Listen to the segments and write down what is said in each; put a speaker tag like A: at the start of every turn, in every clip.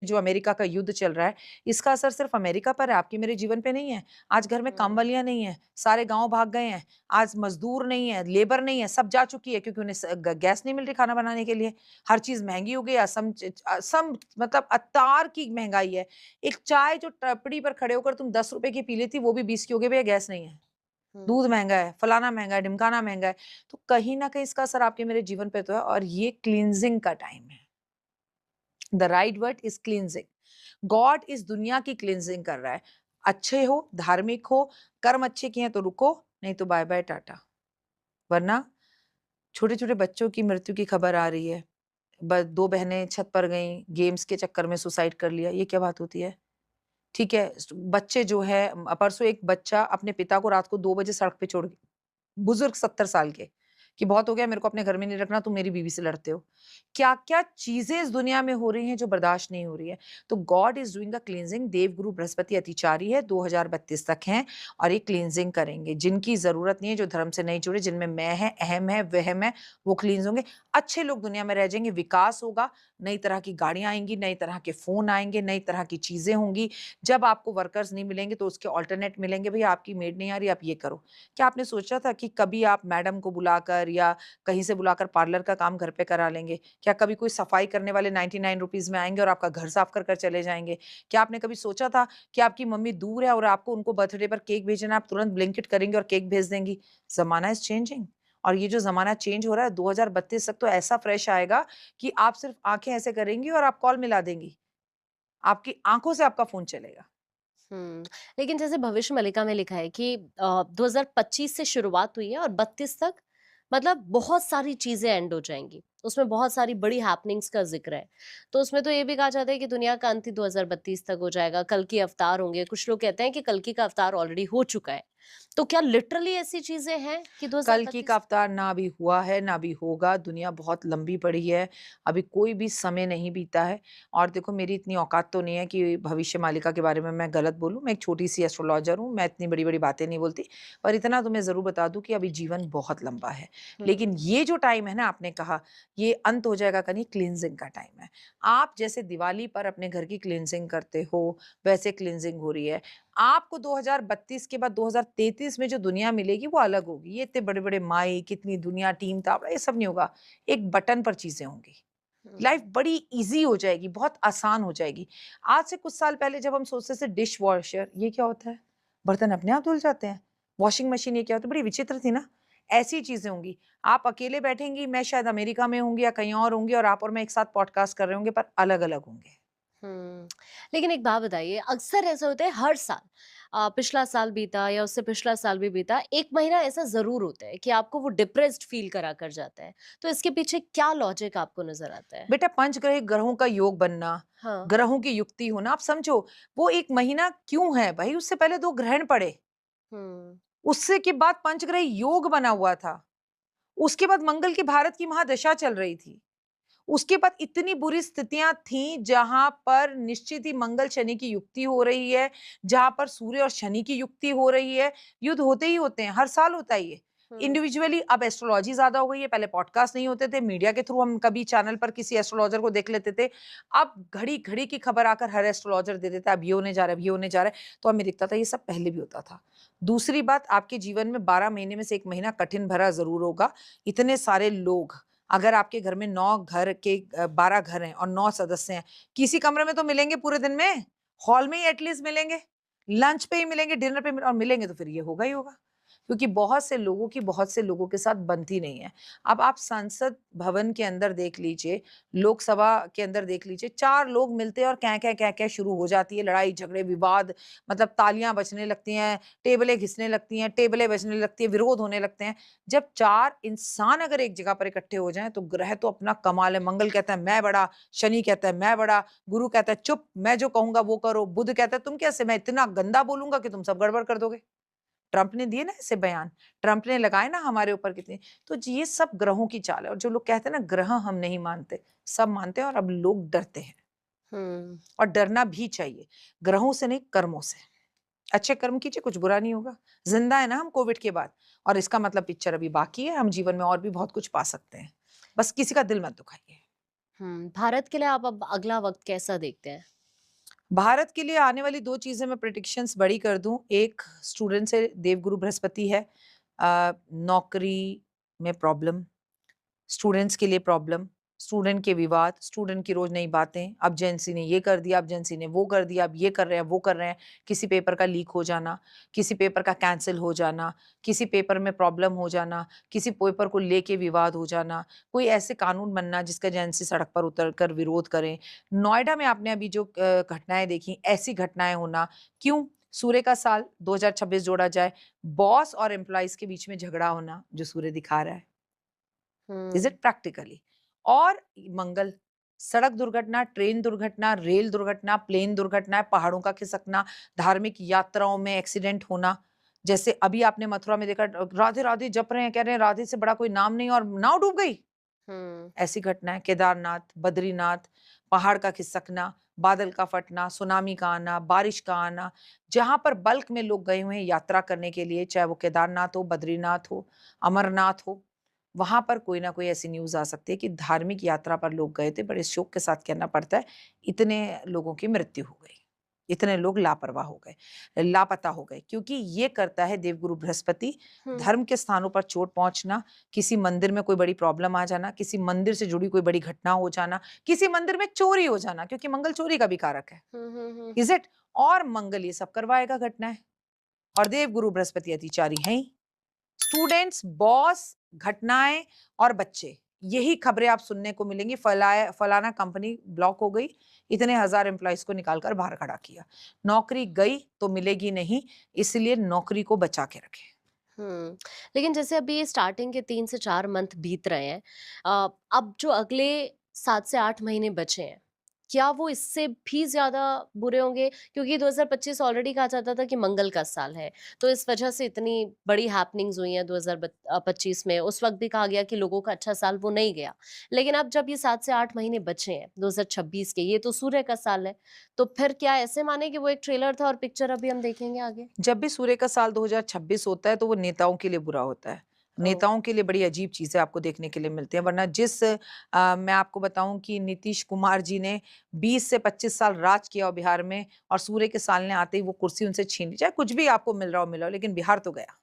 A: जो अमेरिका का युद्ध चल रहा है, इसका असर सिर्फ अमेरिका पर है, आपके मेरे जीवन पे नहीं है। आज घर में
B: हुँ,
A: कामवालियाँ नहीं है, सारे गाँव भाग गए हैं, आज मज़दूर नहीं है, लेबर नहीं है, सब जा चुकी है क्योंकि उन्हें स ग गैस नहीं मिल रही खाना बनाने के लिए। हर चीज़ महँगी हो गई है, असम मतलब अतार की महँगाई है। एक चाय जो टपड़ी पर खड़े होकर तुम ₹10 की पी लेती, वो भी 20 की हो गई, भैया गैस नहीं है।
B: हुँ,
A: दूध महँगा है, फलाना महँगा है, ढिमकाना महँगा है। तो कहीं न कहीं इसका असर आपके मेरे जीवन पे तो है और ये क्लींजिंग का टाइम है। The right word is cleansing. God इस दुनिया की क्लींजिंग कर रहा है। अच्छे हो, धार्मिक हो, कर्म अच्छे किए हैं तो रुको, नहीं तो बाय-बाय टाटा। वरना छोटे-छोटे बच्चों की मृत्यु की खबर आ रही है। 2 बहनें छत पर गईं, गेम्स के चक्कर में सुसाइड कर लिया, ये क्या बात होती है? ठीक है, बच्चे जो है परसों एक बच्चा अपने पिता को रात को 2 बजे सड़क पे छोड़ बुजुर्ग 70 साल के, कि बहुत हो गया मेरे को अपने घर में नहीं रखना, तुम मेरी बीवी से लड़ते हो। क्या-क्या चीज़ें इस दुनिया में हो रही हैं जो बर्दाश्त नहीं हो रही है। तो God is doing a cleansing. देवगुरु बृहस्पति अतिचारी है, 2032 तक हैं और ये क्लींजिंग करेंगे। जिनकी ज़रूरत नहीं है, जो धर्म से नहीं जुड़े, जिनमें मैं है, अहम है, वहम है, वो क्लींस होंगे। अच्छे लोग दुनिया में रह जाएँगे, विकास होगा, नई तरह की गाड़ियाँ आएँगी, नई तरह के फ़ोन आएँगे, नई तरह की चीज़ें होंगी। जब आपको वर्कर्स नहीं मिलेंगे तो उसके अल्टरनेट मिलेंगे, भई आपकी मेड नहीं आ रही, आप ये करो। क्या आपने सोचा था कि कभी आप मैडम को बुलाकर या कहीं से बुलाकर पार्लर का काम घर पे करा लेंगे? क्या कभी कोई सफाई करने वाले 99 रुपीज़ में आएँगे और आपका घर साफ कर कर चले जाएँगे? क्या आपने कभी सोचा था कि आपकी मम्मी दूर है और आपको उनको बर्थडे पर केक भेजना है, आप तुरंत ब्लिंकिट करेंगे और केक भेज देंगी? ज़माना इज़ चेंजिंग और ये जो ज़माना चेंज हो रहा है 2032 तक तो ऐसा फ्रेश आएगा कि आप सिर्फ़ आँखें ऐसे करेंगी और आप कॉल मिला देंगी। आपकी आँखों से आपका फ़ोन चलेगा।
B: हुँ। लेकिन जैसे भविष्य मलिका में लिखा है कि 2025 से शुरुआत हुई है और 32 तक मतलब बहुत सारी चीज़ें एंड हो जाएँगी। उसमें बहुत सारी बड़ी हैपनिंग्स का ज़िक्र है। तो उसमें तो ये भी कहा जाता है कि दुनिया का अंत ही 2032 तक हो जाएगा, कल्कि अवतार होंगे। कुछ लोग कहते हैं कि कल्कि का अवतार ऑलरेडी हो चुका है। तो क्या लिटरली ऐसी चीज़ें हैं कि
A: कल्कि का
B: 2032
A: अवतार ना अभी हुआ है, ना अभी होगा, दुनिया बहुत लंबी पड़ी है, अभी कोई भी समय नहीं बीता है और देखो मेरी इतनी औकात तो नहीं है कि भविष्य मालिका के बारे में मैं गलत बोलूँ, मैं एक छोटी-सी एस्ट्रोलॉजर हूँ, मैं इतनी बड़ी-बड़ी बातें नहीं बोलती, पर इतना तो मैं ज़रूर बता दूँ कि अभी जीवन बहुत लंबा है।
B: हुँ,
A: लेकिन ये जो टाइम है ना आपने कहा, ये अंत हो जाएगा कहीं क्लींजिंग का टाइम है। आप जैसे दिवाली पर अपने घर की क्लींजिंग करते हो, वैसे क्लींजिंग हो रही है। आपको 2032 के बाद 2033 में जो दुनिया मिलेगी वो अलग होगी। ये इतने बड़े-बड़े माइक, इतनी दुनिया, टीम तावड़ा ये सब नहीं होगा। एक बटन पर चीज़ें होंगी। लाइफ
B: हुँ।
A: बड़ी ईज़ी हो जाएगी, बहुत आसान हो जाएगी। आज से कुछ साल पहले जब हम सोचते थे डिश वॉशर ये क्या होता है? बर्तन अपने आप धुल जाते हैं। वॉशिंग मशीन ये क्या होता है? बड़ी विचित्र थी ना? ऐसी चीज़ें होंगी। आप अकेले बैठेंगी, मैं शायद अमेरिका में होंगी या कहीं और होंगी और आप और मैं एक साथ पॉडकास्ट कर रहे होंगे पर अलग-अलग होंगे।
B: हुँ। लेकिन एक बात बताइए, अक्सर ऐसा होता है हर साल पिछला साल बीता या उससे पिछला साल भी बीता, 1 महीना ऐसा ज़रूर होता है कि आपको वो डिप्रेस्ड फ़ील करा कर जाता है। तो इसके पीछे क्या लॉजिक आपको नज़र आता है?
A: बेटा पंचग्रही ग्रहों का योग बनना,
B: हाँ।
A: ग्रहों की युक्ति होना, आप समझो वो 1 महीना क्यों है भई? उससे पहले 2 ग्रहण पड़े,
B: हुँ,
A: उससे के बाद पंचग्रह योग बना हुआ था। उसके बाद मंगल की भारत की महादशा चल रही थी। उसके बाद इतनी बुरी स्थितियाँ थीं जहाँ पर निश्चित ही मंगल शनि की युक्ति हो रही है, जहाँ पर सूर्य और शनि की युक्ति हो रही है। युद्ध होते ही होते हैं, हर साल होता है ये।
B: हुँ,
A: इंडिविजुअली अब एस्ट्रोलॉजी ज़्यादा हो गई है, पहले पॉडकास्ट नहीं होते थे, मीडिया के थ्रू हम कभी चैनल पर किसी एस्ट्रोलॉजर को देख लेते थे। अब घड़ी-घड़ी की खबर आकर हर एस्ट्रोलॉजर दे देता है, अब ये होने जा रहा है, अब ये होने जा रहा है, तो हमें दिखता था ये सब पहले भी होता था। दूसरी बात आपके जीवन में 12 महीने में से 1 महीना कठिन भरा ज़रूर होगा। इतने सारे लोग अगर आपके घर में 9 घर के 12 घर हैं और 9 सदस्य हैं, किसी कमरे में तो मिलेंगे पूरे दिन में, हॉल में ही एटलीस्ट मिलेंगे, लंच पे ही मिलेंगे, डिनर पे और मिलेंगे तो फिर ये होगा ही होगा। क्योंकि बहुत से लोगों की बहुत से लोगों के साथ बनती नहीं है। अब आप संसद भवन के अंदर देख लीजिए, लोकसभा के अंदर देख लीजिए, 4 लोग मिलते हैं और क्या-क्या शुरू हो जाती है, लड़ाई, झगड़े, विवाद, मतलब तालियाँ बजने लगती हैं, टेबलें घिसने लगती हैं, टेबलें बजने लगती हैं, विरोध होने लगते हैं। जब 4 इंसान अगर एक जगह पर इकट्ठे हो जाएँ, तो ग्रह तो अपना कमाल है। मंगल कहता है मैं बड़ा, शनि कहता है मैं बड़ा, गुरु कहता है चुप, मैं जो कहूँगा वो करो, बुध कहता है तुम कैसे, मैं इतना गंदा बोलूँगा कि तुम सब गड़बड़ कर दोगे। ट्रम्प ने दिए ना ऐसे बयान, ट्रम्प ने लगाए ना हमारे ऊपर कितने, तो ये सब ग्रहों की चाल है और जो लोग कहते हैं ना ग्रह हम नहीं मानते, सब मानते हैं और अब लोग डरते हैं
B: हुँ।
A: और डरना भी चाहिए, ग्रहों से नहीं कर्मों से। अच्छे कर्म कीजिए, कुछ बुरा नहीं होगा। ज़िंदा है ना हम कोविड के बाद और इसका मतलब पिक्चर अभी बाकी है, हम जीवन में और भी बहुत कुछ पा सकते हैं। बस किसी का दिल मत दुखाइए।
B: भारत के लिए आप अब अगला वक़्त कैसा देखते हैं?
A: भारत के लिए आने वाली 2 चीज़ें मैं प्रेडिक्शंस बड़ी कर दूँ। एक स्टूडेंट से देवगुरु बृहस्पति है। नौकरी में प्रॉब्लम, स्टूडेंट्स के लिए प्रॉब्लम, स्टूडेंट के विवाद, स्टूडेंट की रोज़ नई बातें, अब जेएनसी ने ये कर दिया, अब जेएनसी ने वो कर दिया, अब ये कर रहे हैं, वो कर रहे हैं, किसी पेपर का लीक हो जाना, किसी पेपर का कैंसल हो जाना, किसी पेपर में प्रॉब्लम हो जाना, किसी पेपर को लेके विवाद हो जाना, कोई ऐसे कानून बनना जिसका जेएनसी सड़क पर उतर कर विरोध करें। नोएडा में आपने अभी जो घटनाएँ देखी, ऐसी घटनाएँ होना, क्यों? सूर्य का साल 2026 जोड़ा जाए, बॉस और एम्प्लॉइज़ के बीच में झगड़ा होना, जो सूर्य दिखा रहा है। Is
B: hmm.
A: It practically? और मंगल, सड़क दुर्घटना, ट्रेन दुर्घटना, रेल दुर्घटना, प्लेन दुर्घटना, पहाड़ों का खिसकना, धार्मिक यात्राओं में एक्सीडेंट होना। जैसे अभी आपने मथुरा में देखा, राधे राधे जप रहे हैं, कह रहे हैं राधे से बड़ा कोई नाम नहीं, और नाव डूब गई।
B: हम्म।
A: ऐसी घटनाएं, केदारनाथ, बद्रीनाथ, पहाड़ का खिसकना, बादल का फटना, सुनामी का आना, बारिश का आना, जहां पर बल्क में लोग गए हुए हैं यात्रा करने के लिए, चाहे वो केदारनाथ हो, बद्रीनाथ हो, अमरनाथ हो, वहां पर कोई ना कोई ऐसी न्यूज आ सकती है कि धार्मिक यात्रा पर लोग गए थे, बड़े शोक के साथ कहना पड़ता है, इतने लोगों की मृत्यु हो गई, इतने लोग लापरवाह हो गए, लापता हो गए, क्योंकि ये करता है देवगुरु बृहस्पति।
B: हम्म।
A: धर्म के स्थानों पर चोट पहुंचना, किसी मंदिर में कोई बड़ी प्रॉब्लम आ जाना, किसी मंदिर से जुड़ी कोई बड़ी घटना हो जाना, किसी मंदिर में चोरी हो जाना, क्योंकि मंगल चोरी का भी कारक है। Is it? और मंगल ये सब करवाएगा घटनाएं, और देवगुरु बृहस्पति अतिचारी हैं ही। स्टूडेंट्स, बॉस, घटनाएं और बच्चे, यही खबरें आप सुनने को मिलेंगी। फलाना कंपनी ब्लॉक हो गई, इतने हजार एम्प्लॉइज को निकालकर बाहर खड़ा किया, नौकरी गई तो मिलेगी नहीं, इसलिए नौकरी को बचा के रखें।
B: हुँ। लेकिन जैसे अभी ये स्टार्टिंग के 3 से 4 मंथ बीत रहे हैं। अब जो अगले 7 से 8 महीने बचे हैं, क्या वो इससे भी ज़्यादा बुरे होंगे? क्योंकि 2025 ऑलरेडी कहा जाता था कि मंगल का साल है, तो इस वजह से इतनी बड़ी हैपनिंग्स हुई हैं 25 में। उस वक़्त भी कहा गया कि लोगों का अच्छा साल वो नहीं गया। लेकिन अब जब ये 7 से 8 महीने बचे हैं 2026 के, ये तो सूर्य का साल है, तो फिर क्या ऐसे माने कि वो एक ट्रेलर था और पिक्चर अभी हम देखेंगे आगे?
A: जब भी सूर्य का साल 2026 होता है तो वो नेताओं के लिए बुरा होता है।
B: ओह!
A: नेताओं के लिए बड़ी अजीब चीज़ें आपको देखने के लिए मिलती हैं, वरना मैं आपको बताऊँ कि नीतीश कुमार जी ने 20 से 25 साल राज किया हो बिहार में, और सूर्य के साल ने आते ही वो कुर्सी उनसे छीन ली। चाहे कुछ भी आपको मिल रहा हो, लेकिन बिहार तो गया।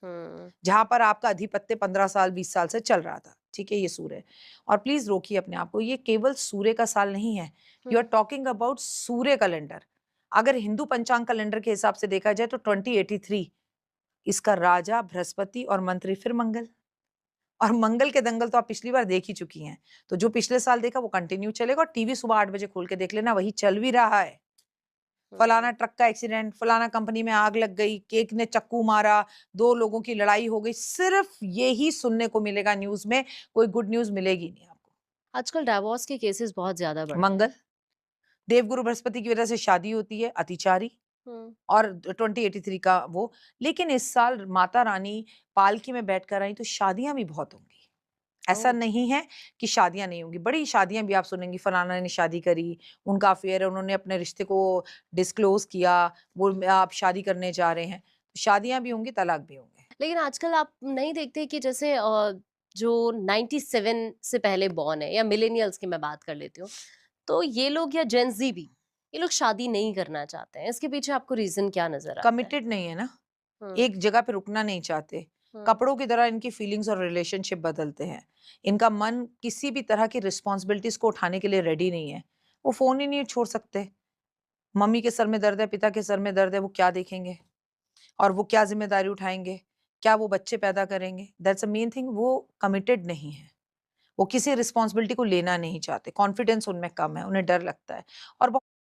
B: हुँ।
A: जहाँ पर आपका अधिपत्य 15 साल, 20 साल से चल रहा था। ठीक है, ये सूर्य है। और प्लीज़ रोकिए अपने आप को, ये केवल सूर्य का साल नहीं है। You are
B: um.
A: Talking about सूर्य कैलेंडर। अगर हिंदू पंचांग कैलेंडर के हिसाब से देखा जाए तो 2083, इसका राजा बृहस्पति और मंत्री फिर मंगल। और मंगल के दंगल तो आप पिछली बार देख ही चुकी हैं। तो जो पिछले साल देखा वो कंटिन्यू चलेगा, और टीवी सुबह 8 बजे खोल के देख लेना, वही चल भी रहा है। फलाना
B: हुँ।
A: ट्रक का एक्सीडेंट, फलाना कंपनी में आग लग गई, एक ने चाकू मारा, 2 लोगों की लड़ाई हो गई। सिर्फ यही सुनने को मिलेगा न्यूज़ में, कोई गुड न्यूज़ मिलेगी नहीं आपको।
B: आजकल डिवोर्स के केसेस बहुत ज़्यादा बढ़ रहे हैं।
A: मंगल, देवगुरु बृहस्पति की वजह से शादी होती है, अतिचारी,
B: हुँ।
A: और 2083 का वो। लेकिन इस साल माता रानी पालकी में बैठकर आई तो शादियाँ भी बहुत होंगी। ऐसा
B: ओह!
A: नहीं है कि शादियाँ नहीं होंगी, बड़ी शादियाँ भी आप सुनेंगी, फलाना ने शादी करी, उनका अफेयर है, उन्होंने अपने रिश्ते को डिस्क्लोज़ किया, वो आप शादी करने जा रहे हैं। शादियाँ भी होंगी, तलाक भी होंगे।
B: लेकिन आजकल आप नहीं देखते कि जैसे जो 97 से पहले बॉर्न है या मिलेनियल्स की मैं बात कर लेती हूँ, तो ये लोग या जेन ज़ी भी, ये लोग शादी नहीं करना चाहते हैं। इसके पीछे आपको रीज़न क्या नज़र आता है?
A: कमिटेड नहीं है ना,
B: हुँ।
A: एक जगह पे रुकना नहीं चाहते।
B: हुँ।
A: कपड़ों की तरह इनकी फीलिंग्स और रिलेशनशिप बदलते हैं। इनका मन किसी भी तरह की रिस्पॉन्सिबिलिटीज़ को उठाने के लिए रेडी नहीं है। वो फ़ोन ही नहीं छोड़ सकते। मम्मी के सर में दर्द है, पिता के सर में दर्द है, वो क्या देखेंगे? और वो क्या ज़िम्मेदारी उठाएँगे? क्या वो बच्चे पैदा करेंगे? दैट्स अ मेन थिंग, वो कमिटेड नहीं है। वो किसी रिस्पॉन्सिबिलिटी को लेना नहीं चाहते, कॉन्फिडेंस उनमें कम है, उन्हें डर लगता है। और